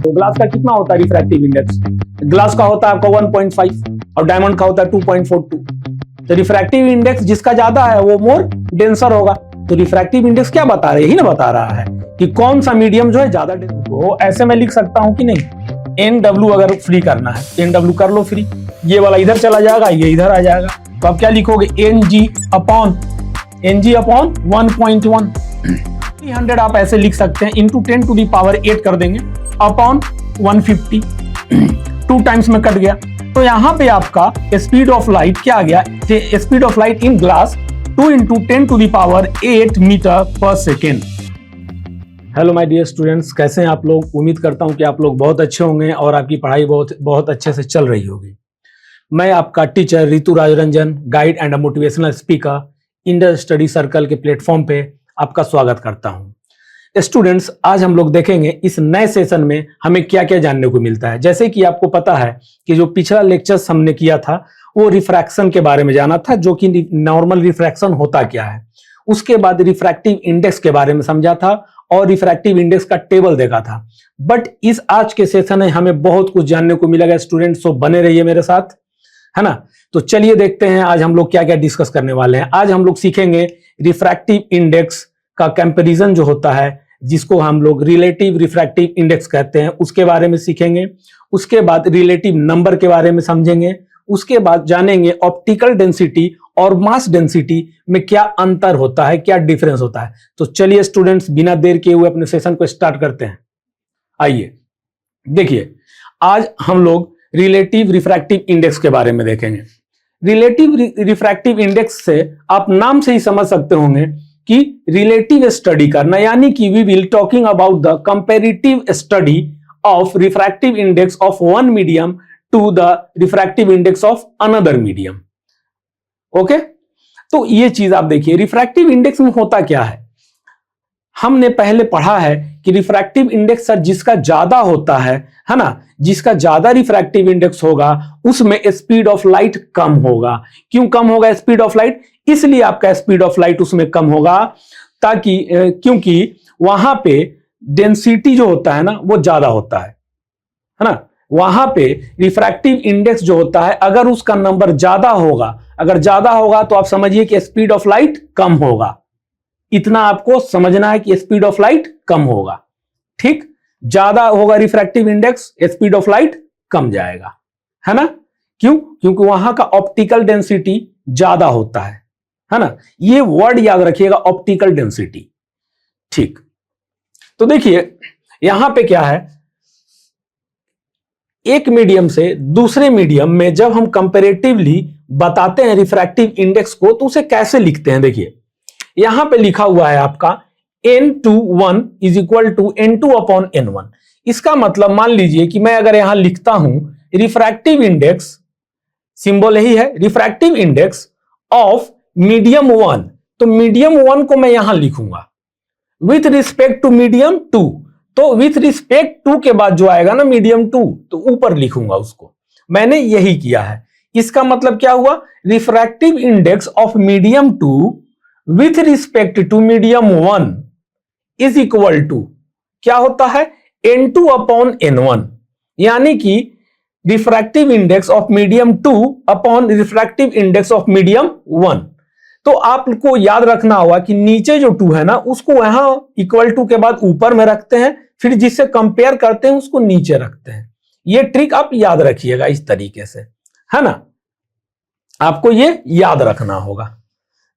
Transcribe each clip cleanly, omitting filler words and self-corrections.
तो ग्लास का कितना होता है रिफ्रैक्टिव इंडेक्स? ग्लास का होता है आपका 1.5 और डायमंड का होता है 2.42। तो रिफ्रैक्टिव इंडेक्स जिसका ज्यादा है वो मोर डेंसर होगा। तो रिफ्रैक्टिव इंडेक्स क्या बता रहा है? यही ना बता रहा है कि कौन सा मीडियम जो है ज्यादा डेंसर। तो ऐसे मैं लिख सकता हूं कि नहीं, NW अगर फ्री करना है NW कर लो फ्री, ये वाला इधर चला जाएगा, ये इधर आ जाएगा। तो आप क्या लिखोगे? NG अपॉन 1.1 300 आप ऐसे लिख सकते हैं, इंटू 10 टू दी पावर 8 कर देंगे अपॉन 150, 2 टाइम्स में कट गया। तो यहां पे आपका स्पीड ऑफ लाइट क्या आ गया? Speed of light in glass 2 into 10 to the power 8 metre पर second. Hello my dear students, कैसे हैं आप लोग? उम्मीद करता हूं कि आप लोग बहुत अच्छे होंगे और आपकी पढ़ाई बहुत अच्छे से चल रही होगी। मैं आपका teacher Ritu Rajranjan, guide and motivational speaker, Inder study circle के प्लेटफॉर्म पे आपका स्वागत करता हूं। स्टूडेंट्स, आज हम लोग देखेंगे इस नए सेशन में हमें क्या क्या जानने को मिलता है। जैसे कि आपको पता है कि जो पिछला लेक्चर्स हमने किया था वो रिफ्रैक्शन के बारे में जाना था, जो कि नॉर्मल रिफ्रैक्शन होता क्या है। उसके बाद रिफ्रैक्टिव इंडेक्स के बारे में समझा था और रिफ्रैक्टिव इंडेक्स का टेबल देखा था। बट इस आज के सेशन में हमें बहुत कुछ जानने को मिलेगा स्टूडेंट्स, तो बने रहिए मेरे साथ, है ना। तो चलिए देखते हैं आज हम लोग क्या क्या डिस्कस करने वाले हैं। आज हम लोग सीखेंगे रिफ्रैक्टिव इंडेक्स का कंपैरिजन जो होता है, जिसको हम लोग रिलेटिव रिफ्रैक्टिव इंडेक्स कहते हैं, उसके बारे में सीखेंगे। उसके बाद रिलेटिव नंबर के बारे में समझेंगे। उसके बाद जानेंगे ऑप्टिकल डेंसिटी और मास डेंसिटी में क्या अंतर होता है, क्या डिफरेंस होता है। तो चलिए स्टूडेंट्स, बिना देर किए हुए अपने सेशन को स्टार्ट करते हैं। आइए देखिए, आज हम लोग रिलेटिव रिफ्रैक्टिव इंडेक्स के बारे में देखेंगे। रिलेटिव रिफ्रैक्टिव इंडेक्स से आप नाम से ही समझ सकते होंगे कि रिलेटिव स्टडी करना, यानी कि we will talking about the comparative study of refractive index of one medium to the refractive index of another medium. Okay, तो ये चीज आप देखिए, रिफ्रैक्टिव इंडेक्स में होता क्या है। हमने पहले पढ़ा है कि रिफ्रैक्टिव इंडेक्स सर जिसका ज्यादा होता है ना, जिसका ज्यादा रिफ्रैक्टिव इंडेक्स होगा उसमें स्पीड ऑफ लाइट कम होगा। क्यों कम होगा स्पीड ऑफ लाइट? इसलिए आपका स्पीड ऑफ लाइट उसमें कम होगा ताकि क्योंकि वहां पे डेंसिटी जो होता है ना वो ज्यादा होता है ना। वहां पे रिफ्रैक्टिव इंडेक्स जो होता है, अगर उसका नंबर ज्यादा होगा, अगर ज्यादा होगा तो आप समझिए कि स्पीड ऑफ लाइट कम होगा। इतना आपको समझना है कि स्पीड ऑफ लाइट कम होगा। ठीक, ज्यादा होगा refractive index, speed of light कम जाएगा, है ना। क्यों? क्योंकि वहां का ऑप्टिकल डेंसिटी ज्यादा होता है ना। ये वर्ड याद रखिएगा, ऑप्टिकल डेंसिटी। ठीक, तो देखिए यहां पे क्या है, एक मीडियम से दूसरे मीडियम में जब हम कंपैरेटिवली बताते हैं रिफ्रैक्टिव इंडेक्स को, तो उसे कैसे लिखते हैं? देखिए यहां पे लिखा हुआ है आपका N21 is equal to N2 upon N1। इसका मतलब मान लीजिए कि मैं अगर यहां लिखता हूं रिफ्रैक्टिव इंडेक्स, सिंबल यही है रिफ्रैक्टिव इंडेक्स ऑफ मीडियम 1, तो मीडियम 1 को मैं यहां लिखूंगा विथ रिस्पेक्ट टू मीडियम 2। तो विथ रिस्पेक्ट टू के बाद जो आएगा ना मीडियम 2, तो ऊपर लिखूंगा उसको। मैंने यही किया है। इसका मतलब क्या हुआ? Refractive index of medium 2 with respect to medium 1 is equal to क्या होता है? N2 अपॉन N1, यानी कि refractive index of medium 2 upon refractive index of medium 1। तो आपको याद रखना होगा कि नीचे जो 2 है ना, उसको यहां इक्वल टू के बाद ऊपर में रखते हैं, फिर जिससे कंपेयर करते हैं उसको नीचे रखते हैं। ये ट्रिक आप याद रखिएगा इस तरीके से, है ना। आपको ये याद रखना होगा।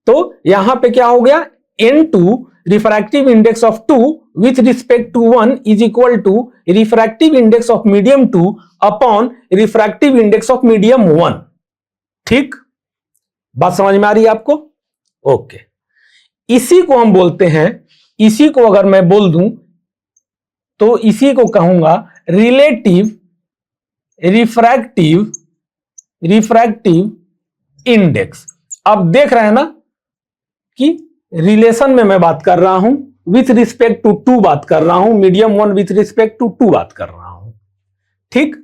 तो यहां पे क्या हो गया? N2 refractive index of 2 with respect to 1 is equal to refractive index of medium 2 upon refractive index of medium 1। ठीक, बात समझ में आ रही है आपको? ओके, इसी को हम बोलते हैं, इसी को अगर मैं बोल दूं तो इसी को कहूंगा रिलेटिव रिफ्रैक्टिव इंडेक्स। अब देख रहे हैं ना कि रिलेशन में मैं बात कर रहा हूं, विथ रिस्पेक्ट टू 2 बात कर रहा हूं, मीडियम 1 विथ रिस्पेक्ट टू 2 बात कर रहा हूं। ठीक,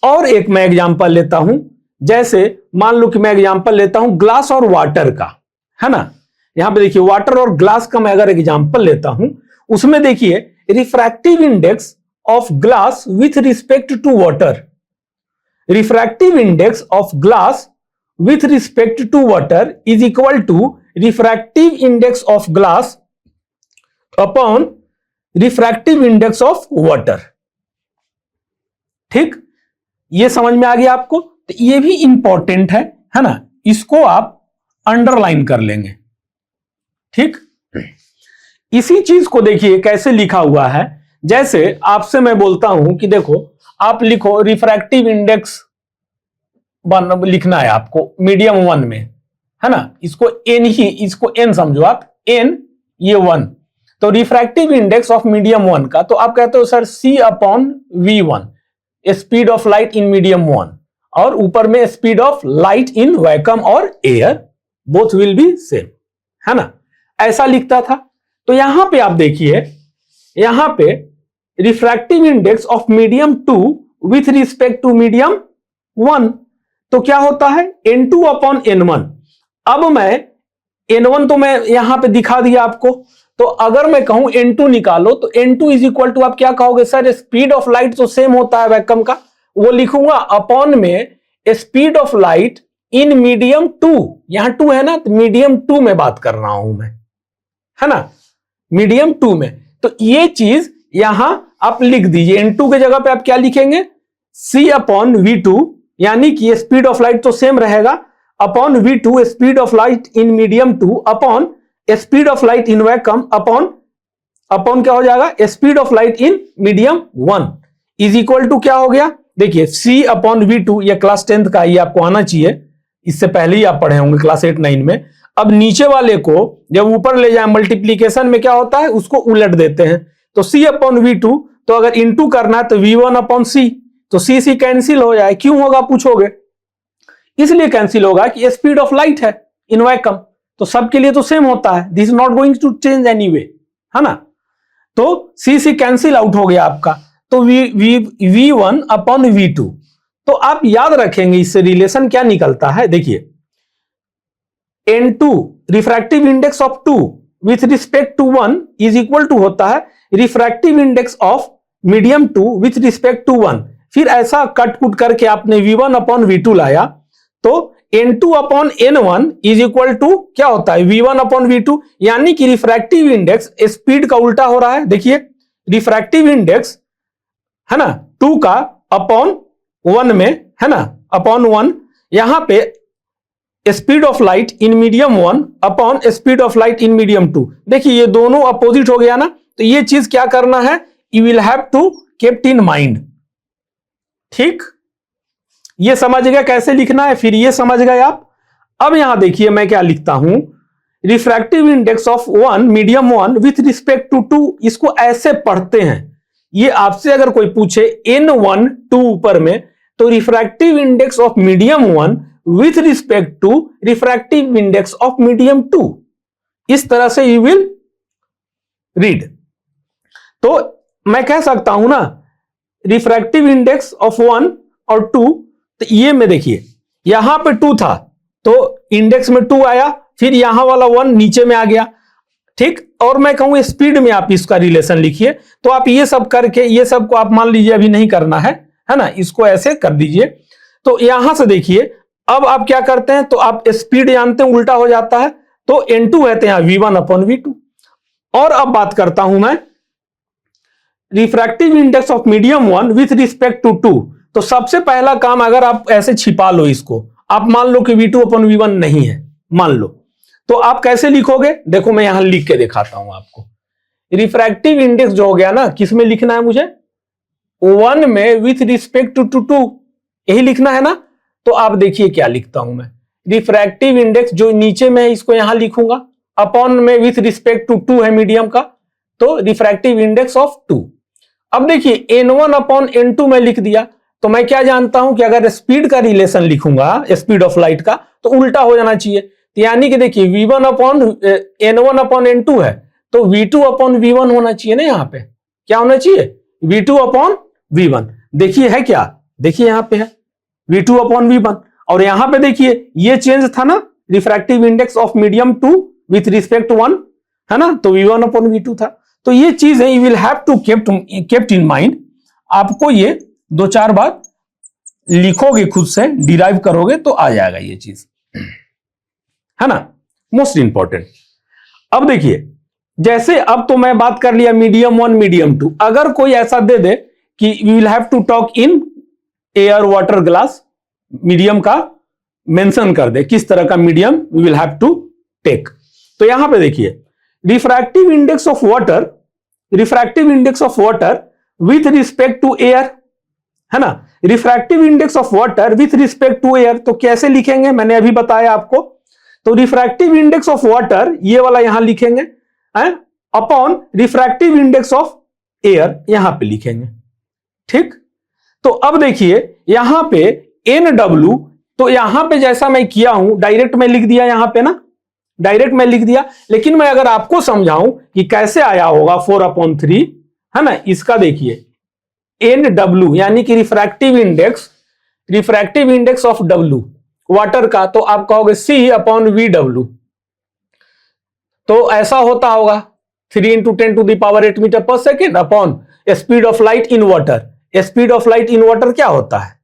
और एक मैं एग्जांपल लेता हूं, जैसे मान लो कि मैं एग्जांपल लेता हूं ग्लास और वाटर का, है ना। यहां पे देखिए वाटर और ग्लास का मैं अगर एग्जांपल लेता हूं, उसमें देखिए refractive index of glass with respect to water. Refractive index of glass with respect to water is equal to refractive index of glass upon refractive index of water. ठीक, ये समझ में आ गया आपको? तो ये भी इंपॉर्टेंट है ना, इसको आप अंडरलाइन कर लेंगे। ठीक, इसी चीज को देखिए कैसे लिखा हुआ है। जैसे आपसे मैं बोलता हूं कि देखो आप लिखो रिफ्रैक्टिव इंडेक्स लिखना है आपको मीडियम 1 में, है ना, इसको एन ही, इसको एन समझो आप, एन ये 1, तो रिफ्रैक्टिव इंडेक्स ऑफ मीडियम 1 का तो आप कहते हो sir C/V1, speed of light in medium 1, और ऊपर में speed of light in vacuum और air, both will be same, है ना, ऐसा लिखता था। तो यहां पे आप देखिए, यहां पे refractive index of medium 2 with respect to medium 1, तो क्या होता है N2/N1। अब मैं N1 तो मैं यहां पे दिखा दिया आपको, तो अगर मैं कहूं N2 निकालो तो N2 इज इक्वल टू, आप क्या कहोगे सर, स्पीड ऑफ लाइट तो सेम होता है वैक्यूम का, वो लिखूंगा अपॉन में speed of light in medium 2, यहां 2 है ना, तो मीडियम 2 में बात कर रहा हूं मैं, है ना, मीडियम 2 में। तो ये चीज यहां आप लिख दीजिए, N2 के जगह पे आप क्या लिखेंगे, C/V2, यानी कि स्पीड ऑफ लाइट तो सेम रहेगा, upon V2 speed of light in medium 2 upon speed of light in vacuum upon क्या हो जाएगा, speed of light in medium 1 is equal to क्या हो गया, देखिए C/V2, ये क्लास 10th का, ये आपको आना चाहिए, इससे पहले ही आप पढ़े होंगे क्लास 8-9 में। अब नीचे वाले को जब ऊपर ले जाए मल्टीप्लीकेशन में क्या होता है, उसको उलट देते हैं, तो C/V2, तो अगर इनटू करना है तो V1/C, तो C कैंसिल हो जाए। क्यों होगा पूछोगे, इसलिए कैंसिल होगा कि स्पीड ऑफ लाइट है इन वैक्यूम, तो सबके लिए तो सेम होता है, this is not going to change anyway, है ना, तो C कैंसिल आउट हो गया आपका, तो V1/V2। तो आप याद रखेंगे इससे रिलेशन क्या निकलता है, देखिए N2 refractive index of 2 with respect to 1 is equal to होता है refractive index of medium 2 with respect to 1। फिर ऐसा कट कुट करके आपने V1/V2 लाया, तो N2/N1 इज इक्वल टू क्या होता है, V1/V2, यानी कि रिफ्रैक्टिव इंडेक्स स्पीड का उल्टा हो रहा है। देखिए रिफ्रैक्टिव इंडेक्स है ना 2 का अपॉन 1 में, है ना, अपॉन 1, यहां पे speed of light in medium 1 upon speed of light in medium 2। देखिए ये दोनों अपोजिट हो गया ना, तो ये चीज क्या करना है, you will have to keep in mind. ठीक, ये समझ गया कैसे लिखना है, फिर ये समझ गए आप। अब यहां देखिए मैं क्या लिखता हूं, refractive index of 1 medium 1 with respect to 2, इसको ऐसे पढ़ते हैं। ये आपसे अगर कोई पूछे N1 2 ऊपर में, तो refractive index of medium 1 with respect to refractive index of medium 2, इस तरह से यू विल रीड। तो मैं कह सकता हूं ना रिफ्रैक्टिव इंडेक्स ऑफ 1 और 2, तो ये में देखिए यहां पे 2 था तो इंडेक्स में 2 आया, फिर यहां वाला 1 नीचे में आ गया। ठीक, और मैं कहूं स्पीड में आप इसका रिलेशन लिखिए, तो आप ये सब करके, ये सब को आप मान लीजिए अभी नहीं करना है ना, इसको ऐसे कर दीजिए। तो यहां से देखिए अब आप क्या करते हैं, तो आप स्पीड जानते हैं उल्टा हो जाता है, तो N2 कहते हैं V1/V2। और अब बात करता हूं मैं refractive index of medium 1 with respect to 2, तो सबसे पहला काम, अगर आप ऐसे छिपा लो इसको, आप मान लो कि V2/V1 नहीं है, मान लो, तो आप कैसे लिखोगे, देखो मैं यहां लिख के दिखाता हूं आपको। रिफ्रैक्टिव इंडेक्स जो हो गया ना, किस में लिखना है मुझे, 1 में विथ रिस्पेक्ट टू 2, यही लिखना है ना। तो आप देखिए क्या लिखता हूं मैं, रिफ्रैक्टिव इंडेक्स जो नीचे में है इसको यहां लिखूंगा, अपॉन में विथ रिस्पेक्ट टू 2 है मीडियम का, तो रिफ्रैक्टिव इंडेक्स ऑफ 2। अब देखिए N1/N2 में लिख दिया, तो मैं क्या जानता हूं कि अगर स्पीड का रिलेशन लिखूंगा, स्पीड ऑफ लाइट का, तो उल्टा हो जाना चाहिए। यानी कि देखिए V1/N1/N2 है, तो V2/V1 होना चाहिए ना, यहां पे क्या होना चाहिए, V2/V1। देखिए है क्या, देखिए यहां पे है V2/V1, और यहां पे देखिए ये चेंज था ना, refractive index of medium 2 with respect 1, है ना, तो V1/V2 था। तो ये चीज है, you will have to kept in mind. आपको ये 2-4 बार लिखोगे, खुद से डिराइव करोगे तो आ जाएगा ये चीज, है ना, मोस्ट इंपॉर्टेंट। अब देखिए, जैसे अब तो मैं बात कर लिया मीडियम 1 मीडियम 2, अगर कोई ऐसा दे दे कि we will have to talk in air water glass, medium का मेंशन कर दे, किस तरह का medium we will have to take. तो यहां पे देखिए, refractive index of water, refractive index of water with respect to air, है ना, refractive index of water with respect to air. तो कैसे लिखेंगे, मैंने अभी बताया आपको। तो रिफ्रैक्टिव इंडेक्स ऑफ वाटर ये वाला यहां लिखेंगे, upon refractive index of air यहां पे लिखेंगे, ठीक। तो अब देखिए यहां पे NW, तो यहां पे जैसा मैं किया हूं डायरेक्ट में लिख दिया यहां पे ना, डायरेक्ट में लिख दिया, लेकिन मैं अगर आपको समझाऊं कि कैसे आया होगा 4/3, है ना, इसका देखिए NW यानी कि refractive index of W water का, तो आप कहोगे C/VW। तो ऐसा होता होगा 3 × 10⁸ मीटर पर second upon speed of light in water. Speed of light in water क्या होता है,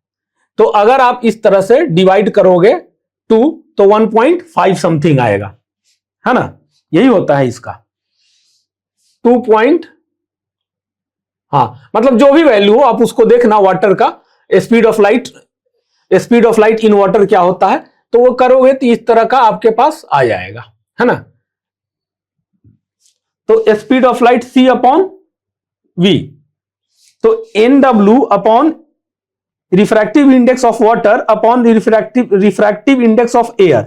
तो अगर आप इस तरह से डिवाइड करोगे 2 तो 1.5 समथिंग आएगा, है ना, यही होता है इसका 2. हाँ, मतलब जो भी वैल्यू हो आप उसको देखना, वाटर का speed of light in water क्या होता है, तो वो करोगे तो इस तरह का आपके पास आ जाएगा, है ना। तो स्पीड ऑफ लाइट C/V, तो NW upon refractive index of water upon refractive index of air,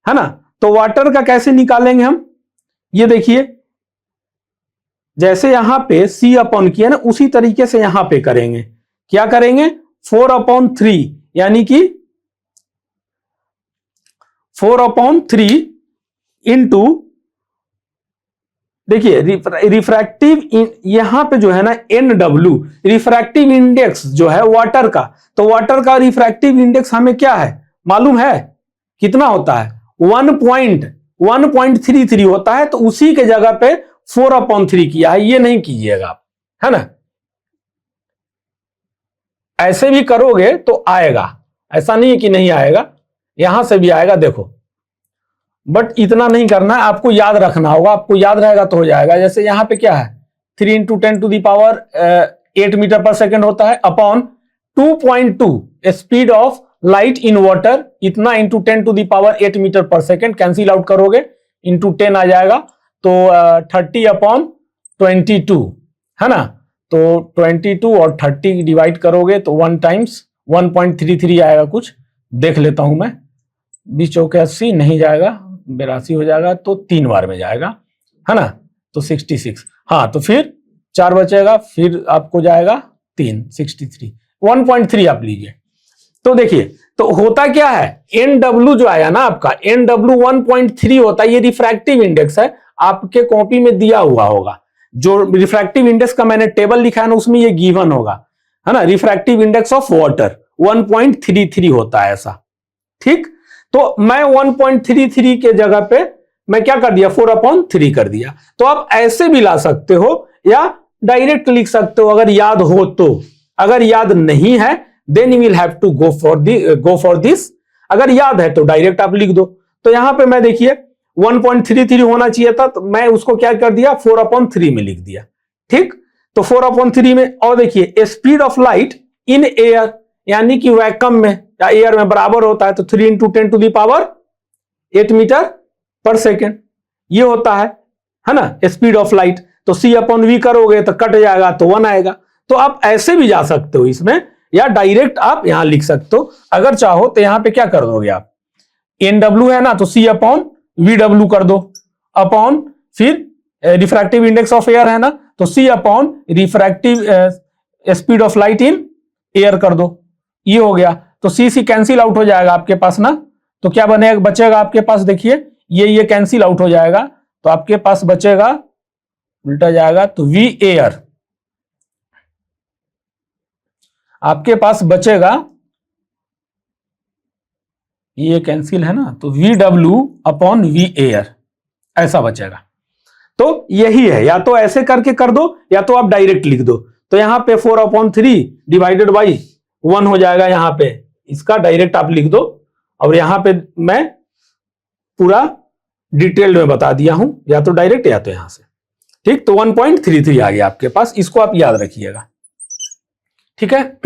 है ना। तो वाटर का कैसे निकालेंगे हम, ये देखिए जैसे यहां पे C अपॉन किया ना, उसी तरीके से यहां पे करेंगे। क्या करेंगे, 4/3 यानी कि 4/3 इंटू, देखिए रिफ्रैक्टिव यहां पे जो है ना NW रिफ्रैक्टिव इंडेक्स जो है वाटर का, तो वाटर का रिफ्रैक्टिव इंडेक्स हमें क्या है मालूम है, कितना होता है 1.33 होता है, तो उसी के जगह पे 4/3 किया है, ये नहीं कीजिएगा आप, है ना। ऐसे भी करोगे तो आएगा, ऐसा नहीं है कि नहीं आएगा, यहां से भी आएगा देखो, बट इतना नहीं करना है, आपको याद रखना होगा, आपको याद रहेगा तो हो जाएगा। जैसे यहां पे क्या है 3 × 10⁸ मीटर पर सेकेंड होता है upon 2.2 speed of light in water, इतना इंटू 10⁸ मीटर पर सेकेंड, कैंसिल आउट करोगे इंटू 10 आ जाएगा, तो 30/22, है ना। तो 22 और 30 डिवाइड करोगे तो 1 टाइम्स 1.33 आएगा, कुछ देख लेता हूं मैं, 20 चौके 80 नहीं जाएगा, 82 हो जाएगा, तो 3 बार में जाएगा, है ना, तो 66। हाँ, तो फिर 4 बचेगा, फिर आपको जाएगा 3, 63, 1.3 आप लीजिए। तो देखिए, तो होता क्या है, NW जो आया ना आपका, NW 1.3 होता है, ये रिफ्रैक्टिव इंडेक्स है, आपके कॉपी में दिया हुआ होगा, जो रिफ्रैक्टिव इंडेक्स का मैंने टेबल लिखा है ना, उसमें ये गिवन होगा, है ना। रिफ्रैक्टिव इंडेक्स ऑफ वाटर 1.33 होता है ऐसा, ठीक। तो मैं 1.33 के जगह पे मैं क्या कर दिया 4/3 कर दिया। तो आप ऐसे भी ला सकते हो या डायरेक्ट लिख सकते हो अगर याद हो तो, अगर याद नहीं है then you will have to go for this, अगर याद है तो डायरेक्ट आप लिख दो। तो यहां पे मैं देखिए 1.33 होना चाहिए था, तो मैं उसको क्या कर दिया 4/3 में लिख दिया, ठीक। तो 4/3 में, और देखिए speed of light in air यानी कि वैक्यूम में या एयर में बराबर होता है, तो 3 × 10⁸ मीटर पर सेकेंड ये होता है ना स्पीड ऑफ लाइट। तो C/V करोगे तो कट जाएगा, तो 1 आएगा। तो आप ऐसे भी जा सकते हो इसमें, या डायरेक्ट आप यहां लिख सकते हो, अगर चाहो तो यहां पे क्या कर दोगे आप, NW है ना, तो C/VW कर दो, अपॉन फिर रिफ्रैक्टिव इंडेक्स ऑफ एयर है ना, तो C/ refractive speed of light in air कर दो, ये हो गया। तो C कैंसिल आउट हो जाएगा आपके पास ना, तो क्या बनेगा, बचेगा आपके पास, देखिए ये कैंसिल आउट हो जाएगा, तो आपके पास बचेगा, उल्टा जाएगा, तो V एयर आपके पास बचेगा, ये कैंसिल है ना, तो VW/V एयर ऐसा बचेगा। तो यही है, या तो ऐसे करके कर दो या तो आप डायरेक्ट लिख दो। तो यहां पे 4/3 डिवाइडेड बाई 1 हो जाएगा। यहां पे इसका डायरेक्ट आप लिख दो, और यहां पे मैं पूरा डिटेल में बता दिया हूं, या तो डायरेक्ट या तो यहां से। ठीक, तो 1.33 आ गया आपके पास, इसको आप याद रखिएगा। ठीक है,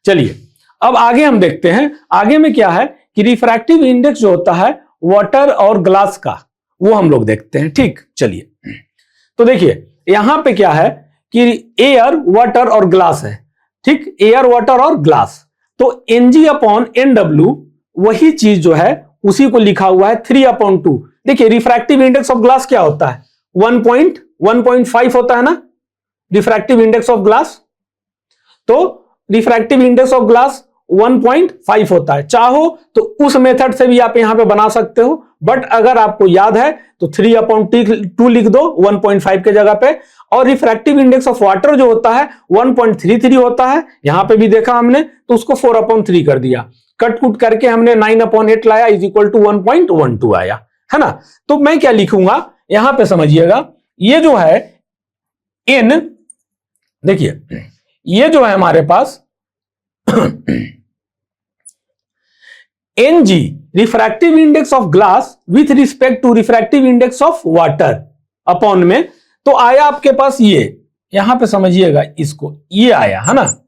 चलिए अब आगे हम देखते हैं। आगे में क्या है कि रिफ्रैक्टिव इंडेक्स जो होता है वाटर और ग्लास का, वो हम लोग देखते हैं। ठीक, चलिए तो देखिए यहां पे क्या है कि एयर, वाटर और ग्लास है। ठीक, एयर, वाटर और ग्लास, तो Ng/Nw वही चीज जो है उसी को लिखा हुआ है 3/2। देखिए रिफ्रैक्टिव इंडेक्स ऑफ ग्लास क्या होता है, 1.5 होता है ना रिफ्रैक्टिव इंडेक्स ऑफ ग्लास। तो रिफ्रैक्टिव इंडेक्स ऑफ ग्लास 1.5 होता है। चाहो तो उस मेथड से भी आप यहां पे बना सकते हो, बट अगर आपको याद है तो 3/2 लिख दो 1.5 के जगह पे। और रिफ्रैक्टिव इंडेक्स ऑफ वाटर जो होता है 1.33 होता है, यहां पे भी देखा हमने, तो उसको 4/3 कर दिया। कट कुट करके हमने 9/8 लाया, इज इक्वल टू 1.12 आया, है ना। तो मैं क्या लिखूंगा यहां पे समझिएगा, ये जो है n, देखिए ये जो है हमारे पास Ng refractive index of glass with respect to refractive index of water upon में, तो आया आपके पास ये, यहां पे समझिएगा इसको, ये आया है ना,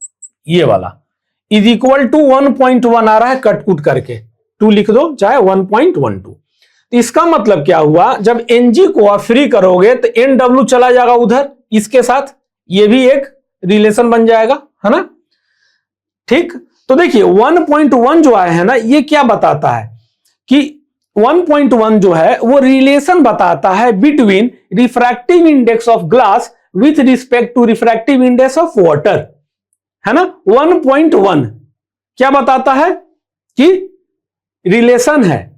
ये वाला इज इक्वल टू 1.1 आ रहा है, कट कुट करके 2 लिख दो चाहे 1.12। तो इसका मतलब क्या हुआ, जब Ng को आप फ्री करोगे तो Nw चला जाएगा उधर, इसके साथ ये भी एक रिलेशन बन जाएगा, है ना। ठीक, तो देखिए 1.1 जो आया है ना, ये क्या बताता है कि 1.1 जो है वो रिलेशन बताता है between refractive index of glass with respect to refractive index of water, है ना। 1.1 क्या बताता है कि रिलेशन है,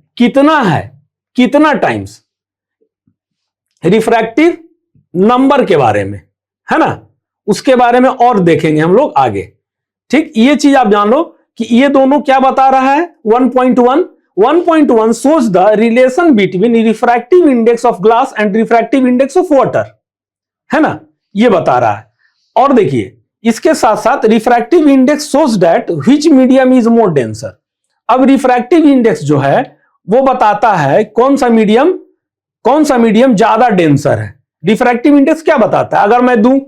कितना टाइम्स रिफ्रैक्टिव नंबर के बारे में, है ना, उसके बारे में और देखेंगे हम लोग आगे। ठीक, ये चीज आप जान लो कि ये दोनों क्या बता रहा है। 1.1 shows the relation between refractive index of glass and refractive index of water, है ना, ये बता रहा है। और देखिए इसके साथ साथ refractive index shows that which medium is more denser। अब रिफ्रैक्टिव इंडेक्स जो है वो बताता है कौन सा मीडियम ज्यादा डेंसर है। रिफ्रैक्टिव इंडेक्स क्या बताता है, अगर मैं दूं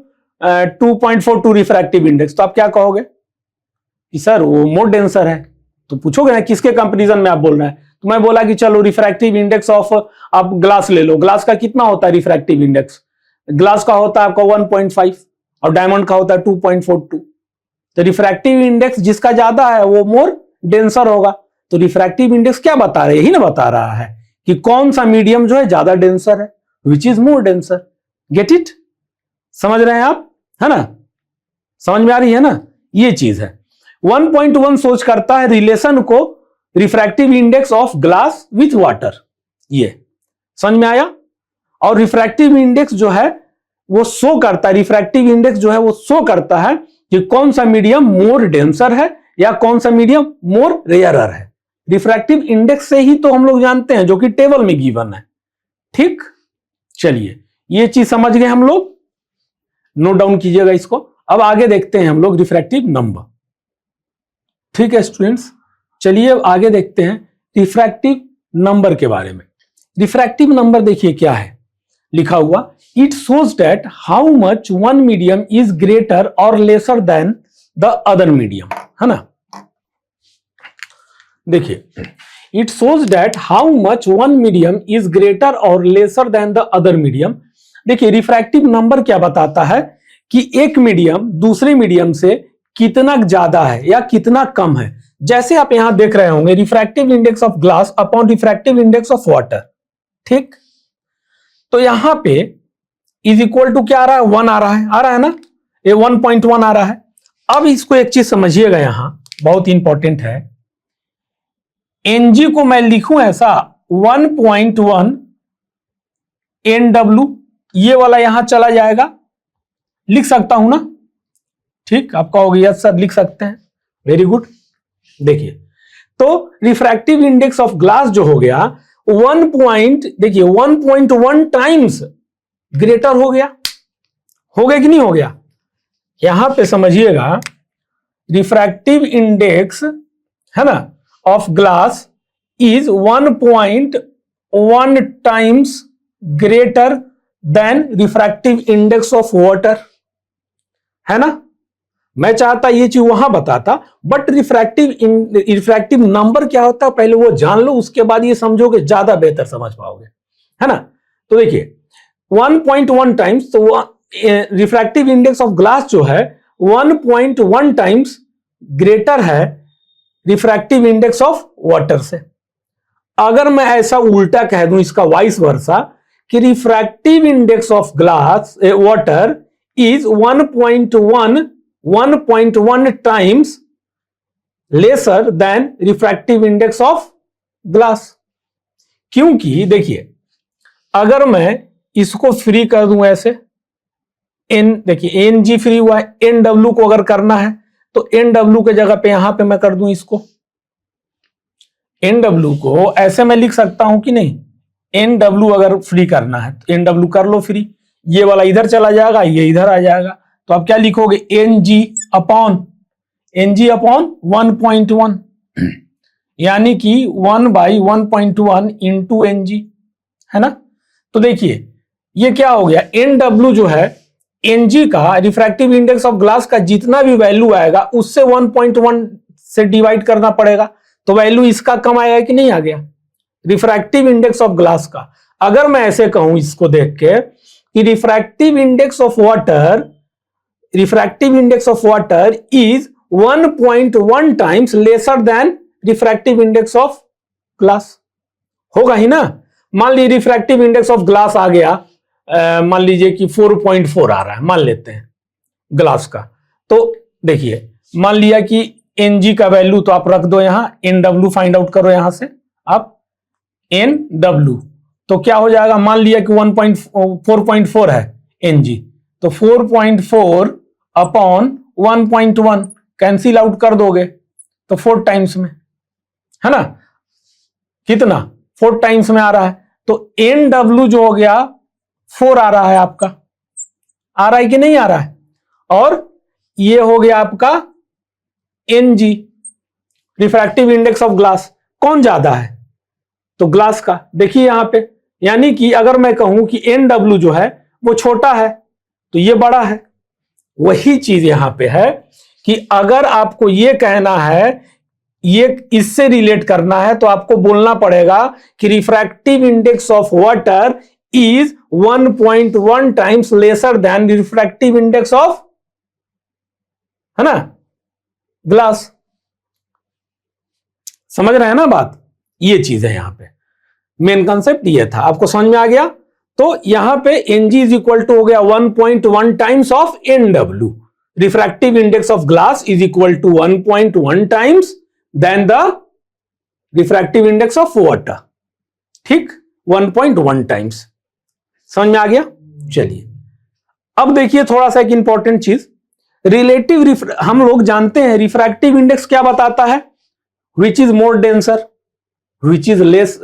2.42 रिफ्रैक्टिव इंडेक्स, तो आप क्या कहोगे कि सर वो मोर डेंसर है। तो पूछोगे ना किसके कंपैरिजन में आप बोल रहे हैं, तो मैं बोला कि चलो रिफ्रैक्टिव इंडेक्स ऑफ आप ग्लास ले लो, ग्लास का कितना होता है रिफ्रैक्टिव इंडेक्स, ग्लास का होता है आपका 1.5 और डायमंड का होता है 2.42। तो रिफ्रैक्टिव इंडेक्स जिसका ज्यादा है वो मोर डेंसर होगा। तो रिफ्रैक्टिव इंडेक्स क्या बता रहे, यही ना बता रहा है कि कौन सा मीडियम जो है ज्यादा डेंसर है, which is more denser. Get it, समझ रहे हैं आप, है ना, समझ में आ रही है ना, ये चीज है। 1.1 सोच करता है रिलेशन को refractive index of glass with water, ये समझ में आया। और रिफ्रैक्टिव इंडेक्स जो है वो शो करता है, रिफ्रैक्टिव इंडेक्स जो है वो शो करता है कि कौन सा मीडियम मोर डेंसर है या कौन सा मीडियम मोर रेयरर है। रिफ्रैक्टिव इंडेक्स से ही तो हम लोग जानते हैं, जो कि टेबल में गिवन है। ठीक, चलिए ये चीज समझ गए हम लोग, नोट डाउन कीजिएगा इसको। अब आगे देखते हैं हम लोग रिफ्रैक्टिव नंबर। ठीक है स्टूडेंट्स, चलिए आगे देखते हैं रिफ्रैक्टिव नंबर के बारे में। रिफ्रैक्टिव नंबर देखिए क्या है लिखा हुआ, it shows that how much one medium is greater और lesser than the other medium, है ना। देखिए it shows that how much one medium is greater और lesser than the other medium. देखिए रिफ्रैक्टिव नंबर क्या बताता है कि एक मीडियम दूसरे मीडियम से कितना ज्यादा है या कितना कम है। जैसे आप यहां देख रहे होंगे refractive index of glass upon refractive index of water. ठीक, तो यहां पे इज इक्वल टू क्या आ रहा है, 1 आ रहा है ना, ये 1.1 आ रहा है। अब इसको एक चीज समझिएगा, यहां बहुत इंपॉर्टेंट है। Ng को मैं लिखूं ऐसा 1.1 Nw, ये वाला यहां चला जाएगा, लिख सकता हूं ना। ठीक, आप कहोगे यस सर लिख सकते हैं, वेरी गुड। देखिए तो रिफ्रैक्टिव इंडेक्स ऑफ ग्लास जो हो गया 1.1 टाइम्स ग्रेटर हो गया कि नहीं हो गया। यहां पे समझिएगा, रिफ्रैक्टिव इंडेक्स है ना of glass is 1.1 times greater than refractive index of water, है ना। मैं चाहता ये चीज वहां बताता, बट रिफ्रैक्टिव नंबर क्या होता है पहले वो जान लो, उसके बाद ये समझोगे, ज्यादा बेहतर समझ पाओगे, है ना। तो देखिए 1.1 टाइम्स, तो रिफ्रैक्टिव इंडेक्स ऑफ ग्लास जो है 1.1 टाइम्स ग्रेटर है रिफ्रैक्टिव इंडेक्स ऑफ वाटर से। अगर मैं ऐसा उल्टा कह दूं, इसका वाइस वर्सा, कि refractive index of glass water is 1.1 times lesser than refractive index of glass. क्योंकि देखिए अगर मैं इसको फ्री कर दूं ऐसे, एन देखिए एन जी फ्री हुआ है, एन डब्ल्यू को अगर करना है तो एन डब्ल्यू के जगह पे यहां पे मैं कर दूं इसको, एन डब्ल्यू को ऐसे मैं लिख सकता हूं कि नहीं, एन डब्ल्यू अगर फ्री करना है तो एन डब्ल्यू कर लो फ्री, ये वाला इधर चला जाएगा, ये इधर आ जाएगा, तो आप क्या लिखोगे, एन जी अपॉन 1.1 यानी कि 1/1.1 इंटू एन जी, है ना। तो देखिए ये क्या हो गया, एन डब्ल्यू जो है एन जी का रिफ्रैक्टिव इंडेक्स ऑफ ग्लास का जितना भी वैल्यू आएगा उससे 1.1 से डिवाइड करना पड़ेगा, तो वैल्यू इसका कम आएगा कि नहीं आ गया, रिफ्रैक्टिव इंडेक्स ऑफ ग्लास का। अगर मैं ऐसे कहूं इसको देख के कि refractive index of water is 1.1 times lesser than refractive index of glass, होगा ही ना। मान लीजिए रिफ्रैक्टिव इंडेक्स ऑफ ग्लास आ गया, मान लीजिए कि 4.4 आ रहा है, मान लेते हैं ग्लास का, तो देखिए मान लिया कि एन जी का वैल्यू तो आप रख दो यहां, एन डब्ल्यू फाइंड आउट करो यहां से आप, एन डब्ल्यू तो क्या हो जाएगा, मान लिया कि 4.4 है एन जी, तो 4.4 अपॉन 1.1 कैंसिल आउट कर दोगे तो 4 टाइम्स में, है ना, कितना 4 टाइम्स में आ रहा है, तो एन डब्ल्यू जो हो गया 4 आ रहा है आपका, आ रहा है कि नहीं आ रहा है, और ये हो गया आपका N G refractive index of glass, कौन ज्यादा है, तो ग्लास का। देखिए यहां पे, यानी कि अगर मैं कहूं कि एन डब्ल्यू जो है वो छोटा है तो ये बड़ा है, वही चीज यहां पे है कि अगर आपको ये कहना है, ये इससे रिलेट करना है, तो आपको बोलना पड़ेगा कि refractive index of water is 1.1 times lesser than refractive index of, है ना, ग्लास। समझ रहे हैं ना बात, ये चीज है यहां पे, मेन कंसेप्ट ये था, आपको समझ में आ गया। तो यहां पे N G is equal to हो गया 1.1 times of N W, refractive index of glass is equal to 1.1 times than the refractive index of water, ठीक, 1.1 टाइम्स। समझ में आ गया। चलिए अब देखिए थोड़ा सा एक इंपॉर्टेंट चीज, हम लोग जानते हैं रिफ्रैक्टिव इंडेक्स क्या बताता है, which is more denser, which is less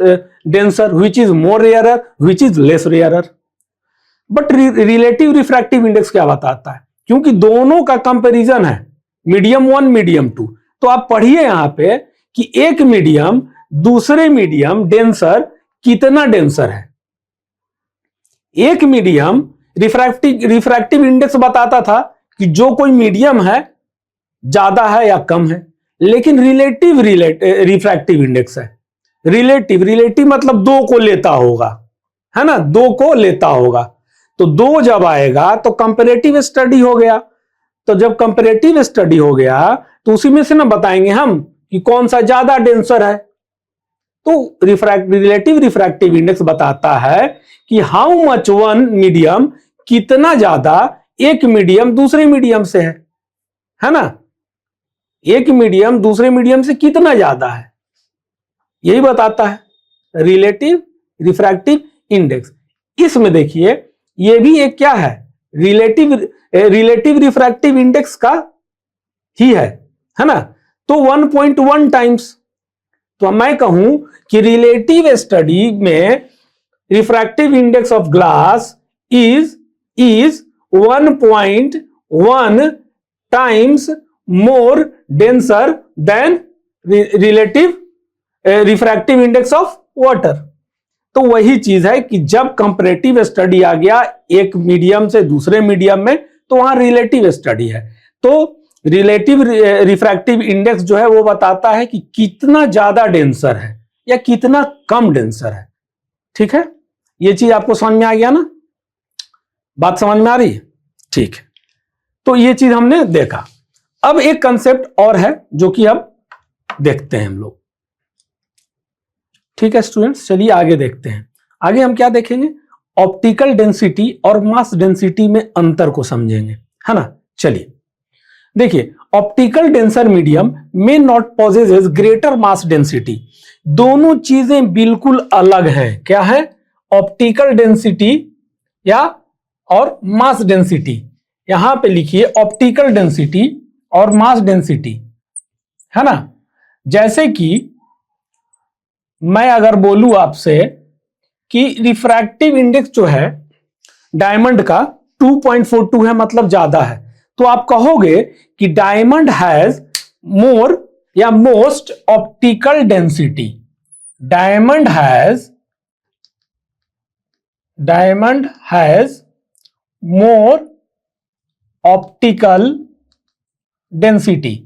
denser, which is more rarer, which is less rarer. But relative refractive index क्या बताता है, क्योंकि दोनों का कंपैरिजन है, मीडियम 1 मीडियम 2, तो आप पढ़िए यहां पे कि एक मीडियम दूसरे मीडियम डेंसर कितना डेंसर है। एक मीडियम रिफ्रैक्टिव इंडेक्स बताता था कि जो कोई मीडियम है ज्यादा है या कम है, लेकिन रिलेटिव रिफ्रैक्टिव इंडेक्स है, रिलेटिव मतलब दो को लेता होगा, है ना, दो को लेता होगा, तो दो जब आएगा तो कंपैरेटिव स्टडी हो गया, तो जब कंपैरेटिव स्टडी हो गया तो उसी में से ना बताएंगे हम कि कौन सा ज्यादा डेंसर है। तो रिलेटिव रिफ्रैक्टिव इंडेक्स बताता है कि हाउ मच वन मीडियम, कितना ज्यादा एक मीडियम दूसरे मीडियम से है ना, एक मीडियम दूसरे मीडियम से कितना ज्यादा है, यही बताता है रिलेटिव रिफ्रैक्टिव इंडेक्स। इसमें देखिए ये भी एक क्या है, रिलेटिव रिफ्रैक्टिव इंडेक्स का ही है ना, तो 1.1 टाइम्स, तो मैं कहूं कि रिलेटिव स्टडी में refractive index of glass is 1.1 times more denser then relative refractive index of water. तो वही चीज है कि जब कंपैरेटिव स्टडी आ गया एक मीडियम से दूसरे मीडियम में, तो वहां रिलेटिव स्टडी है। तो रिलेटिव रिफ्रैक्टिव इंडेक्स जो है वो बताता है कि कितना ज्यादा डेंसर है या कितना कम डेंसर है। ठीक है, ये चीज आपको समझ में आ गया ना, बात समझ में आ रही है? ठीक है, तो ये चीज हमने देखा। अब एक कंसेप्ट और है जो कि अब देखते हैं हम लोग। ठीक है स्टूडेंट्स, चलिए आगे देखते हैं। आगे हम क्या देखेंगे? ऑप्टिकल डेंसिटी और मास डेंसिटी में अंतर को समझेंगे, है ना। चलिए देखिए, ऑप्टिकल डेंसर मीडियम में not possesses greater mass density. दोनों चीजें बिल्कुल अलग हैं। क्या है? ऑप्टिकल डेंसिटी या और मास डेंसिटी। यहां पे लिखिए ऑप्टिकल डेंसिटी और मास डेंसिटी, है ना। जैसे कि मैं अगर बोलूं आपसे कि रिफ्रैक्टिव इंडेक्स जो है डायमंड का 2.42 है, मतलब ज्यादा है, तो आप कहोगे कि डायमंड हैज मोर या most optical density. Diamond has more optical density.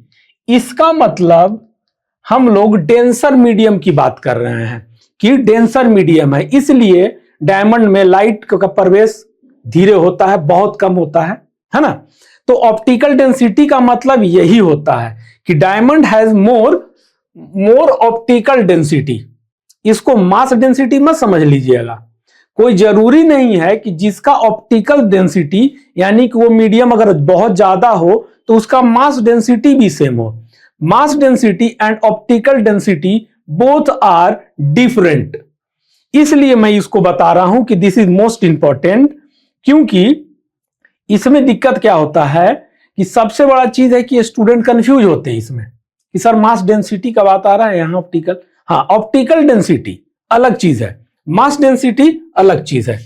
इसका मतलब हम लोग डेंसर मीडियम की बात कर रहे हैं कि डेंसर मीडियम है, इसलिए डायमंड में लाइट का प्रवेश धीरे होता है, बहुत कम होता है ना। तो ऑप्टिकल डेंसिटी का मतलब यही होता है कि diamond has more optical density. इसको मास डेंसिटी मत समझ लीजिएगा। कोई जरूरी नहीं है कि जिसका ऑप्टिकल डेंसिटी यानी कि वो मीडियम अगर बहुत ज्यादा हो तो उसका मास डेंसिटी भी सेम हो। Mass density and optical density both are different. इसलिए मैं इसको बता रहा हूं कि दिस इज मोस्ट इंपॉर्टेंट, क्योंकि इसमें दिक्कत क्या होता है कि सबसे बड़ा चीज है कि स्टूडेंट कंफ्यूज होते हैं इसमें कि सर मास डेंसिटी का बात आ रहा है, यहां ऑप्टिकल। हाँ, ऑप्टिकल डेंसिटी अलग चीज है, मास डेंसिटी अलग चीज है।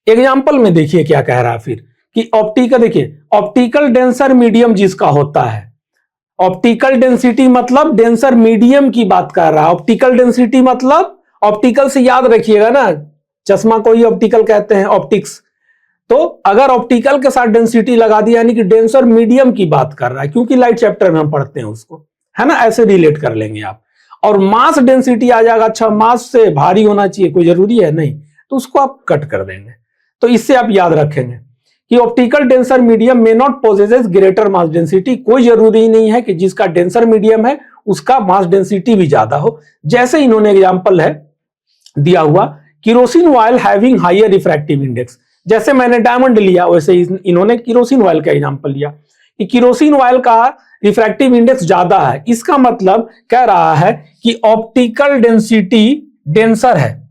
एग्जाम्पल में देखिए क्या कह रहा है फिर कि ऑप्टिकल, देखिए ऑप्टिकल डेंसर मीडियम जिसका होता है, ऑप्टिकल डेंसिटी मतलब डेंसर मीडियम की बात कर रहा है। ऑप्टिकल डेंसिटी मतलब ऑप्टिकल से याद रखिएगा ना, चश्मा को ही ऑप्टिकल कहते हैं, ऑप्टिक्स। तो अगर ऑप्टिकल के साथ डेंसिटी लगा दिया यानी कि डेंसर मीडियम की बात कर रहा है, क्योंकि लाइट चैप्टर में हम पढ़ते हैं उसको, है ना, ऐसे रिलेट कर लेंगे आप। और मास डेंसिटी आ जाएगा, अच्छा मास से भारी होना चाहिए, कोई जरूरी है नहीं, तो उसको आप कट कर देंगे। तो इससे आप याद रखेंगे कि ऑप्टिकल डेंसर मीडियम में not possesses greater mass density. कोई जरूरी नहीं है कि जिसका डेंसर मीडियम है उसका मास डेंसिटी भी ज्यादा हो। जैसे इन्होंने एग्जांपल है दिया हुआ, kerosene oil having higher refractive index. जैसे मैंने डायमंड लिया वैसे इन्होंने किरोसिन ऑयल का एग्जांपल लिया कि किरोसिन ऑयल का रिफ्रैक्टिव इंडेक्स ज्यादा है। इसका मतलब कह रहा है कि ऑप्टिकल डेंसिटी डेंसर है,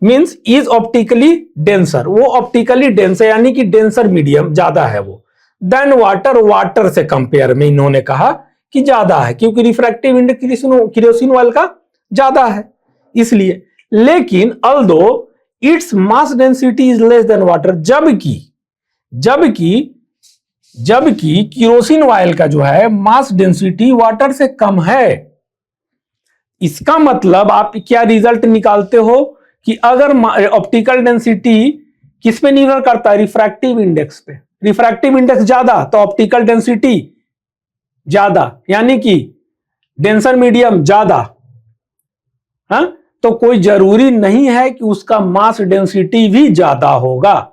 मींस इज ऑप्टिकली डेंसर, वो ऑप्टिकली डेंसर यानी कि डेंसर मीडियम ज्यादा है वो। देन वाटर से कंपेयर में इन्होंने कहा कि ज्यादा है, क्योंकि रिफ्रैक्टिव इंडेक्स किरोसिन ऑयल का ज्यादा है इसलिए। लेकिन although its mass density is less than water, जबकि किरोसिन ऑयल का जो है मास डेंसिटी वाटर से कम है। इसका मतलब आप क्या रिजल्ट निकालते हो कि अगर ऑप्टिकल डेंसिटी किस पे निर्भर करता है? रिफ्रैक्टिव इंडेक्स पे। रिफ्रैक्टिव इंडेक्स ज्यादा तो ऑप्टिकल डेंसिटी ज्यादा, यानी कि डेंसर मीडियम ज्यादा। हाँ, तो कोई जरूरी नहीं है कि उसका मास डेंसिटी भी ज्यादा होगा।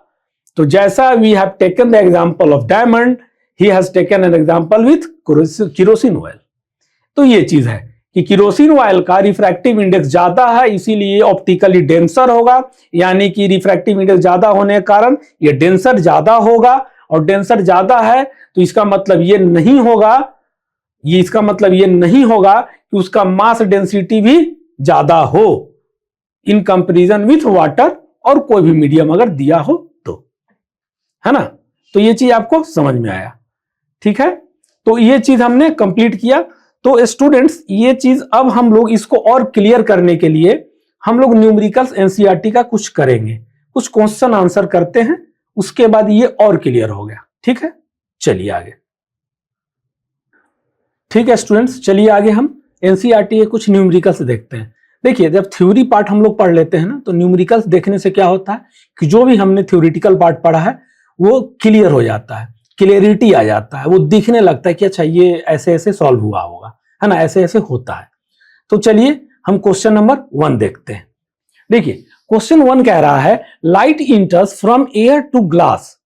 तो जैसा we have taken the example of diamond, he has taken an example with kerosene oil. तो ये चीज है कि किरोसिन ऑयल का रिफ्रैक्टिव इंडेक्स ज्यादा है, इसीलिए ऑप्टिकली डेंसर होगा, यानी कि रिफ्रैक्टिव इंडेक्स ज्यादा होने के कारण ये डेंसर ज्यादा होगा। और डेंसर ज्यादा है तो इसका मतलब ये नहीं होगा कि उसका मास डेंसिटी भी ज्यादा हो इन कंपैरिजन विथ वाटर, और कोई भी मीडियम अगर दिया हो तो, है ना। तो ये चीज आपको समझ में आया, ठीक है। तो ये चीज हमने कंप्लीट किया। तो स्टूडेंट्स ये चीज अब हम लोग इसको और क्लियर करने के लिए हम लोग न्यूमेरिकल्स एनसीईआरटी का कुछ करेंगे, कुछ क्वेश्चन आंसर करते हैं, उसके बाद ये और क्लियर हो गया, ठीक है। चलिए आगे। ठीक है स्टूडेंट्स, चलिए आगे हम एनसीईआरटी के कुछ न्यूमेरिकल्स देखते हैं। देखिए, जब थ्योरी पार्ट हम लोग पढ़ लेते हैं ना, तो न्यूमेरिकल्स देखने से क्या होता है कि जो भी हमने थ्योरेटिकल पार्ट पढ़ा है वो क्लियर हो जाता है, क्लियरिटी आ जाता है, वो दिखने लगता है कि अच्छा ये ऐसे ऐसे सॉल्व हुआ होगा, है ना, ऐसे ऐसे होता है। तो चलिए हम क्वेश्चन नंबर 1 देखते हैं। देखिए क्वेश्चन 1 कह रहा है light enters from air to glass.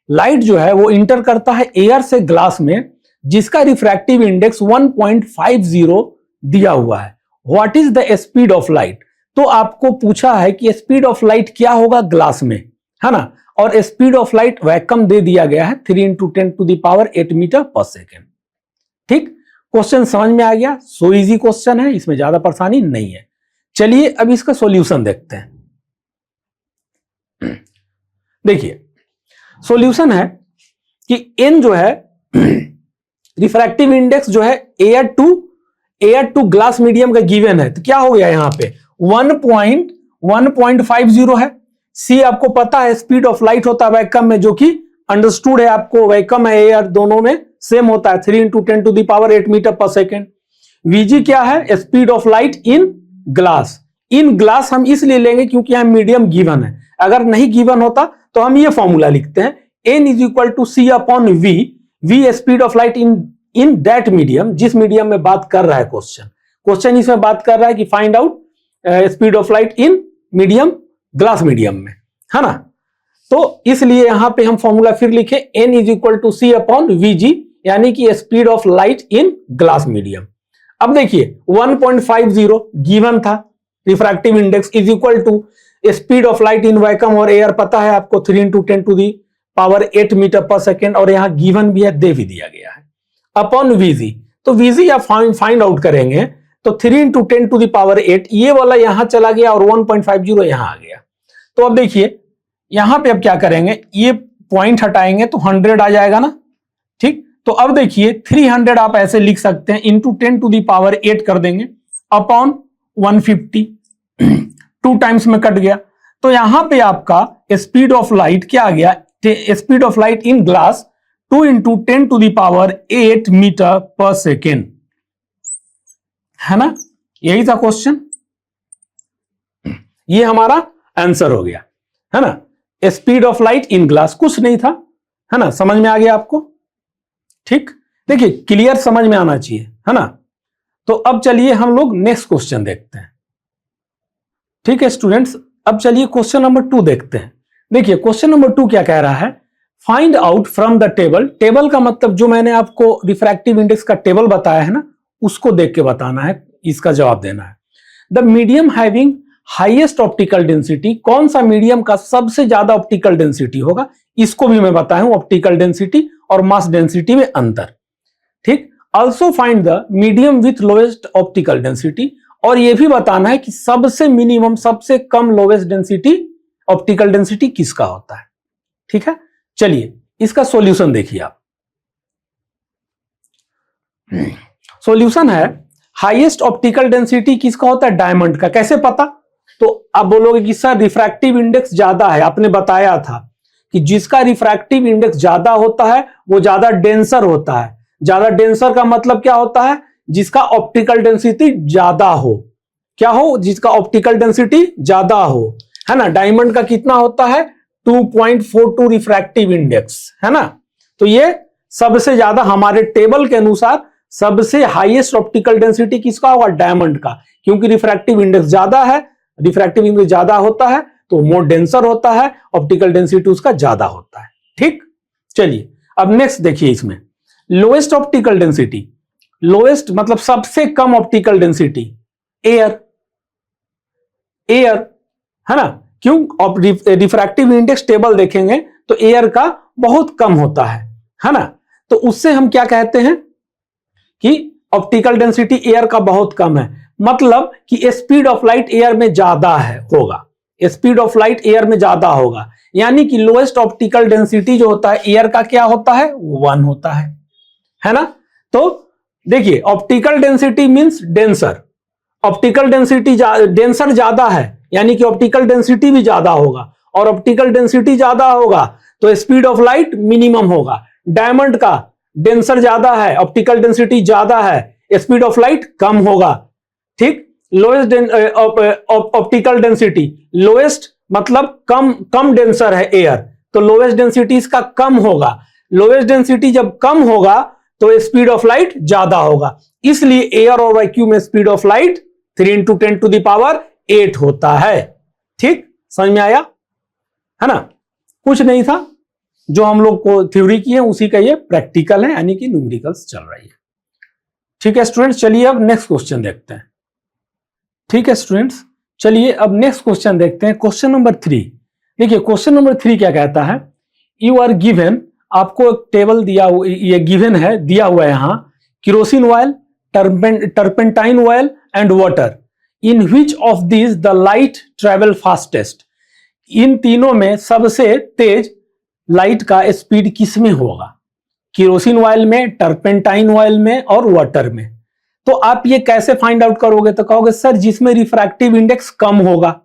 Light जो है वो इंटर करता है एयर से ग्लास में, जिसका रिफ्रैक्टिव इंडेक्स 1.50 दिया हुआ है। What is the speed of light? तो आपको पूछा है कि स्पीड ऑफ लाइट क्या होगा ग्लास में, है ना, और स्पीड ऑफ लाइट वैक्यूम दे दिया गया है 3 × 10⁸ मीटर पर सेकेंड। ठीक, क्वेश्चन समझ में आ गया। सो इजी क्वेश्चन है, इसमें ज्यादा परेशानी नहीं है। चलिए अब इसका सॉल्यूशन देखते हैं। देखिए सॉल्यूशन है कि n जो है रिफ्रैक्टिव इंडेक्स जो है एयर टू ग्लास मीडियम का गिवन है, तो क्या हो गया यहां पे 1.50 है। सी आपको पता है स्पीड ऑफ लाइट होता है वैक्यूम में, जो कि अंडरस्टूड है आपको, वैक्यूम है एयर दोनों में सेम होता है 3 × 10⁸ मीटर पर सेकेंड। वीजी क्या है? Speed of light in glass. In glass हम इसलिए लेंगे क्योंकि यहां मीडियम गिवन है, अगर नहीं गिवन होता तो हम ये फॉर्मूला लिखते हैं n = c/v। v speed of light in that medium, जिस मीडियम में बात कर रहा है क्वेश्चन इसमें बात कर रहा है कि find out speed of light in medium, glass medium में, है ना। तो इसलिए यहां पे हम फॉर्मूला फिर लिखे n = c/vg, यानी कि speed of light in glass medium. अब देखिए 1.50 गिवन था, refractive index is equal to speed of light in vacuum और एयर पता है आपको 3 × 10⁸ मीटर पर सेकेंड, और यहां गिवन भी है, दे भी दिया गया है, अपॉन वीजी। तो वीजी आप फाइंड आउट करेंगे तो 3 × 10⁸, ये वाला यहां चला गया और 1.50 यहां आ गया। तो अब देखिए यहां पे अब क्या करेंगे, ये पॉइंट हटाएंगे तो 100 आ जाएगा ना। ठीक, तो अब देखिए 300 आप ऐसे लिख सकते हैं, इंटू 10⁸ कर देंगे अपॉन 150, 2 टाइम्स में कट गया। तो यहां पे आपका स्पीड ऑफ लाइट क्या आ गया, speed of light in glass 2 × 10⁸ metre पर सेकेंड, है ना। यही था क्वेश्चन, ये हमारा आंसर हो गया, है ना। Speed of light in glass कुछ नहीं था, है ना। समझ में आ गया आपको? ठीक, देखिए क्लियर समझ में आना चाहिए, है ना। तो अब चलिए हम लोग नेक्स्ट क्वेश्चन देखते हैं। ठीक है स्टूडेंट्स, अब चलिए क्वेश्चन नंबर 2 देखते हैं। देखिए क्वेश्चन नंबर 2 क्या कह रहा है, find out from the table. Table का मतलब जो मैंने आपको रिफ्रैक्टिव इंडेक्स का टेबल बताया है ना, उसको देख के बताना है, इसका जवाब देना है। The medium having highest optical density, कौन सा मीडियम का सबसे ज्यादा ऑप्टिकल डेंसिटी होगा, इसको भी मैं बताया हूं, ऑप्टिकल डेंसिटी और मास डेंसिटी में अंतर। ठीक, also find the medium with lowest optical density, और यह भी बताना है कि सबसे मिनिमम, सबसे कम लोएस्ट डेंसिटी ऑप्टिकल डेंसिटी किसका होता है। ठीक है, चलिए इसका सॉल्यूशन देखिए आप। सॉल्यूशन है हाईएस्ट ऑप्टिकल डेंसिटी किसका होता है, डायमंड का। कैसे पता? तो आप बोलोगे कि सर रिफ्रैक्टिव इंडेक्स ज्यादा है, आपने बताया था कि जिसका रिफ्रैक्टिव इंडेक्स ज्यादा होता है वो ज्यादा डेंसर होता है। ज्यादा डेंसर का मतलब क्या होता है, जिसका ऑप्टिकल डेंसिटी ज्यादा हो। क्या हो? जिसका ऑप्टिकल डेंसिटी ज्यादा हो, है ना। डायमंड का कितना होता है, 2.42 रिफ्रैक्टिव इंडेक्स, है ना। तो ये सबसे ज्यादा हमारे टेबल के अनुसार सबसे हाईएस्ट ऑप्टिकल डेंसिटी किसका होगा, डायमंड का, क्योंकि रिफ्रैक्टिव इंडेक्स ज्यादा है। रिफ्रैक्टिव इंडेक्स ज्यादा होता है तो मोर डेंसर होता है, ऑप्टिकल डेंसिटी उसका ज्यादा होता है। ठीक, चलिए अब नेक्स्ट देखिए, इसमें लोएस्ट ऑप्टिकल डेंसिटी, लोएस्ट मतलब सबसे कम ऑप्टिकल डेंसिटी, एयर, है ना। क्यों? रिफ्रैक्टिव इंडेक्स टेबल देखेंगे तो एयर का बहुत कम होता है ना। तो उससे हम क्या कहते हैं कि ऑप्टिकल डेंसिटी एयर का बहुत कम है, मतलब कि स्पीड ऑफ लाइट एयर में ज्यादा है, होगा, स्पीड ऑफ लाइट एयर में ज्यादा होगा। यानी कि लोएस्ट ऑप्टिकल डेंसिटी जो होता है एयर का क्या होता है, 1 होता है ना। तो देखिए optical density means denser, optical density denser ज्यादा है, यानी कि ऑप्टिकल डेंसिटी भी ज्यादा होगा, और ऑप्टिकल डेंसिटी ज्यादा होगा तो स्पीड ऑफ लाइट मिनिमम होगा। डायमंड का डेंसर ज्यादा है, ऑप्टिकल डेंसिटी ज्यादा है, स्पीड ऑफ लाइट कम होगा। ठीक, लोएस्ट ऑप्टिकल डेंसिटी, लोएस्ट मतलब कम डेंसर है एयर, तो लोएस्ट डेंसिटी इसका कम होगा। लोएस्ट डेंसिटी जब कम होगा तो स्पीड ऑफ लाइट ज्यादा होगा, इसलिए एयर और वैक्यूम में speed of light 3 into 10 to the power 8 होता है। ठीक, समझ में आया है ना? कुछ नहीं था, जो हम लोग को थ्योरी की है उसी का ये प्रैक्टिकल है, यानी कि न्यूमेरिकल्स चल रही है। ठीक है स्टूडेंट्स, चलिए अब नेक्स्ट क्वेश्चन देखते हैं। ठीक है स्टूडेंट्स, चलिए अब नेक्स्ट क्वेश्चन देखते हैं, क्वेश्चन नंबर 3। देखिए क्वेश्चन नंबर 3 क्या कहता है, यू आर गिवन, आपको एक टेबल दिया हुआ, ये गिवन है, दिया हुआ है यहां, kerosene oil, turpentine oil and water, in which of this the light travel fastest. इन तीनों में सबसे तेज लाइट का स्पीड किस में होगा? केरोसिन ऑयल में, टर्पेंटाइन ऑयल में और वाटर में। तो आप ये कैसे फाइंड आउट करोगे? तो कहोगे सर जिसमें रिफ्रैक्टिव इंडेक्स कम होगा,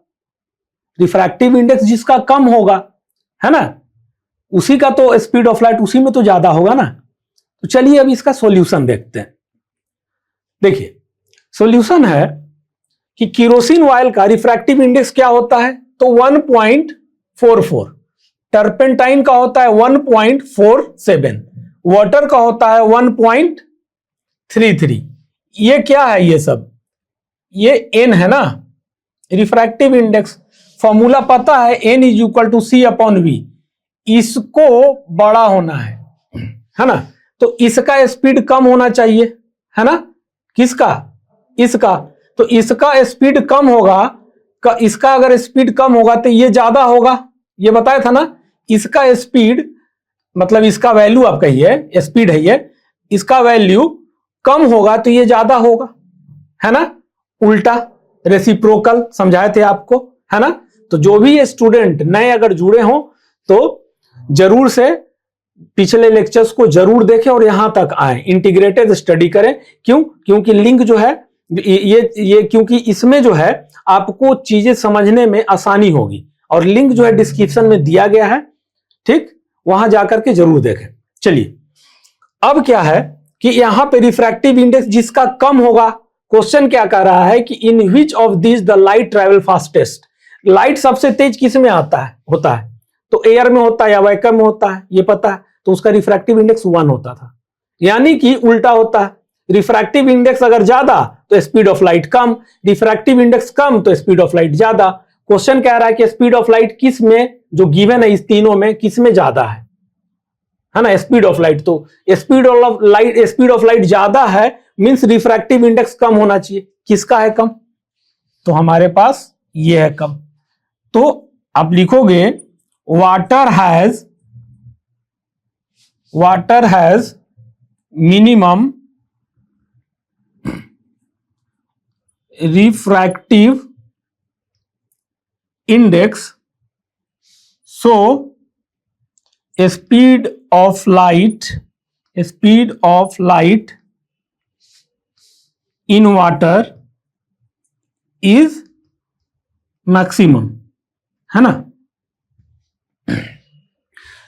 रिफ्रैक्टिव इंडेक्स जिसका कम होगा, है ना, उसी का तो स्पीड ऑफ लाइट उसी में तो ज्यादा होगा ना। तो चलिए अब इसका सॉल्यूशन देखते हैं। देखिए सॉल्यूशन है कि केरोसिन ऑयल का रिफ्रैक्टिव इंडेक्स क्या होता है, तो 1.44, टर्पेंटाइन का होता है 1.47, वाटर का होता है 1.33। ये क्या है? ये सब ये एन है ना, रिफ्रैक्टिव इंडेक्स, फॉर्मूला पता है, N is equal to C upon V. इसको बड़ा होना है ना, तो इसका स्पीड कम होना चाहिए, है ना, किसका? इसका। तो इसका स्पीड कम होगा, इसका अगर स्पीड कम होगा तो ये ज्यादा होगा, ये बताया था ना। इसका स्पीड मतलब इसका वैल्यू आप कहिए, स्पीड है ये, इसका वैल्यू कम होगा तो ये ज्यादा होगा, है ना, उल्टा रेसिप्रोकल समझाए थे आपको, है ना। तो जो भी स्टूडेंट नए अगर जुड़े हो तो जरूर से पिछले लेक्चर्स को जरूर देखें और यहां तक आए, इंटीग्रेटेड स्टडी करें। क्यों? क्योंकि लिंक जो है ये क्योंकि इसमें जो है आपको चीजें समझने में आसानी होगी, और लिंक जो है डिस्क्रिप्शन में दिया गया है, ठीक, वहां जाकर के जरूर देखें। चलिए अब क्या है कि यहां पे रिफ्रैक्टिव इंडेक्स जिसका कम होगा, क्वेश्चन क्या कह रहा है कि in which of this the light travel fastest. Light सबसे तेज किस में होता है, तो एयर में होता है या वैक्यूम में होता है, ये पता है, तो उसका रिफ्रैक्टिव इंडेक्स 1 होता था, यानी कि उल्टा होता है। रिफ्रैक्टिव इंडेक्स अगर ज्यादा तो स्पीड ऑफ लाइट कम, रिफ्रैक्टिव इंडेक्स कम तो स्पीड ऑफ लाइट ज्यादा। क्वेश्चन कह रहा है कि स्पीड ऑफ लाइट किस में, जो गिवन है इस तीनों में, किस में ज्यादा है ना, स्पीड ऑफ लाइट। तो स्पीड ऑफ लाइट ज्यादा है, मींस रिफ्रैक्टिव इंडेक्स कम होना चाहिए। किसका है कम? तो हमारे पास ये है कम। तो आप लिखोगे water has minimum refractive index, so speed of light in water is maximum, है ना।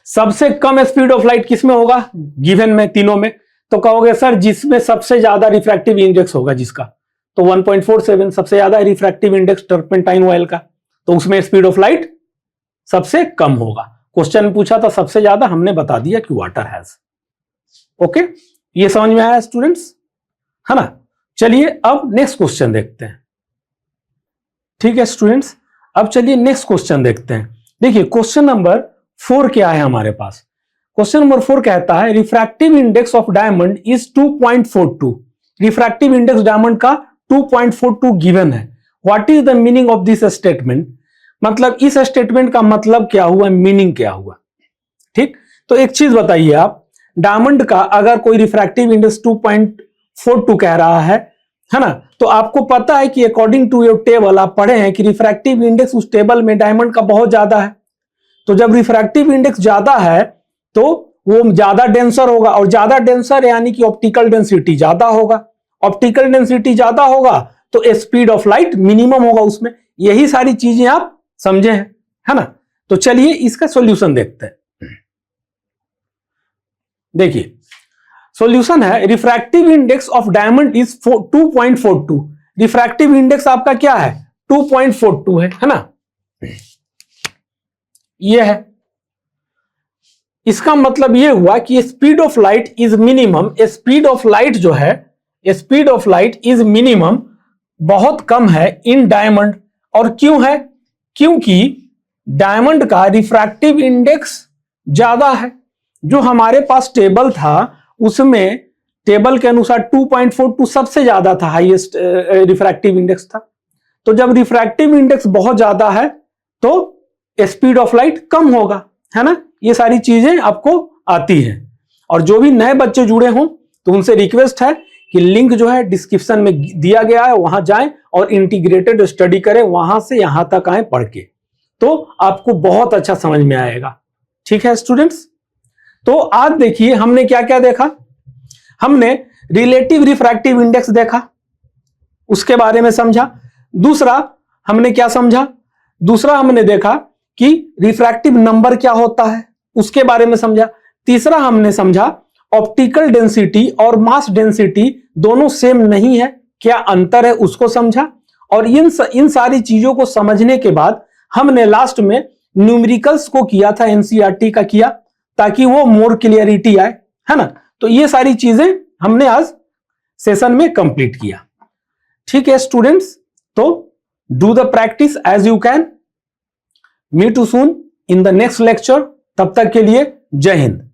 सबसे कम स्पीड ऑफ लाइट किस में होगा गिवन में, तीनों में? तो कहोगे सर जिसमें सबसे ज्यादा रिफ्रैक्टिव इंडेक्स होगा, जिसका, तो 1.47 सबसे ज्यादा है रिफ्रैक्टिव इंडेक्स टर्पेंटाइन ऑयल का, तो उसमें स्पीड ऑफ लाइट सबसे कम होगा। क्वेश्चन पूछा था सबसे ज्यादा, हमने बता दिया कि वाटर हैज। ओके, ये समझ में आया स्टूडेंट्स, है ना। चलिए अब नेक्स्ट क्वेश्चन देखते हैं। ठीक है स्टूडेंट्स, अब चलिए नेक्स्ट क्वेश्चन देखते हैं। देखिए क्वेश्चन नंबर 4 क्या है हमारे पास। क्वेश्चन नंबर 4 कहता है refractive index of diamond is 2.42। Refractive index diamond का 2.42 गिवन है। What is the meaning of this statement? मतलब इस स्टेटमेंट का मतलब क्या हुआ, मीनिंग क्या हुआ? ठीक, तो एक चीज बताइए आप, डायमंड का अगर कोई रिफ्रैक्टिव इंडेक्स 2.42 कह रहा है ना, तो आपको पता है कि अकॉर्डिंग टू योर टेबल आप पढ़े हैं कि रिफ्रैक्टिव इंडेक्स उस टेबल में डायमंड का बहुत ज्यादा है। तो जब रिफ्रैक्टिव इंडेक्स ज्यादा है तो वो ज्यादा डेंसर होगा, और ज्यादा डेंसर यानी कि ऑप्टिकल डेंसिटी ज्यादा होगा। ऑप्टिकल डेंसिटी ज्यादा होगा तो स्पीड ऑफ लाइट मिनिमम होगा उसमें। यही सारी चीजें आप समझे हैं, है ना। तो चलिए इसका सॉल्यूशन देखते हैं। देखिए सॉल्यूशन है refractive index of diamond is 2.42। Refractive index आपका क्या है 2.42 है ना, ये है। इसका मतलब ये हुआ कि speed of light is minimum, speed of light जो है, speed of light is minimum, बहुत कम है इन डायमंड। और क्यों है, क्योंकि डायमंड का रिफ्रैक्टिव इंडेक्स ज्यादा है। जो हमारे पास टेबल था उसमें टेबल के अनुसार 2.42 सबसे ज्यादा था, हाईएस्ट रिफ्रैक्टिव इंडेक्स था। तो जब रिफ्रैक्टिव इंडेक्स बहुत ज्यादा है तो स्पीड ऑफ लाइट कम होगा, है ना। ये सारी चीजें आपको आती हैं। और जो भी नए बच्चे जुड़े हों तो उनसे रिक्वेस्ट है कि लिंक जो है डिस्क्रिप्शन में दिया गया है, वहां जाएं और इंटीग्रेटेड स्टडी करें, वहां से यहां तक आए पढ़ के, तो आपको बहुत अच्छा समझ में आएगा। ठीक है स्टूडेंट्स, तो आज देखिए हमने क्या क्या देखा। हमने रिलेटिव रिफ्रैक्टिव इंडेक्स देखा, उसके बारे में समझा। दूसरा हमने क्या समझा, दूसरा हमने देखा कि रिफ्रैक्टिव नंबर क्या होता है, उसके बारे में समझा। तीसरा हमने समझा ऑप्टिकल डेंसिटी और मास डेंसिटी दोनों सेम नहीं है, क्या अंतर है उसको समझा। और इन सारी चीजों को समझने के बाद हमने लास्ट में न्यूमेरिकल्स को किया था, एनसीईआरटी का किया, ताकि वो मोर क्लियरिटी आए, है ना। तो ये सारी चीजें हमने आज सेशन में कंप्लीट किया। ठीक है स्टूडेंट्स, तो do the practice as you can. Meet you soon in the next lecture. तब तक के लिए जय हिंद।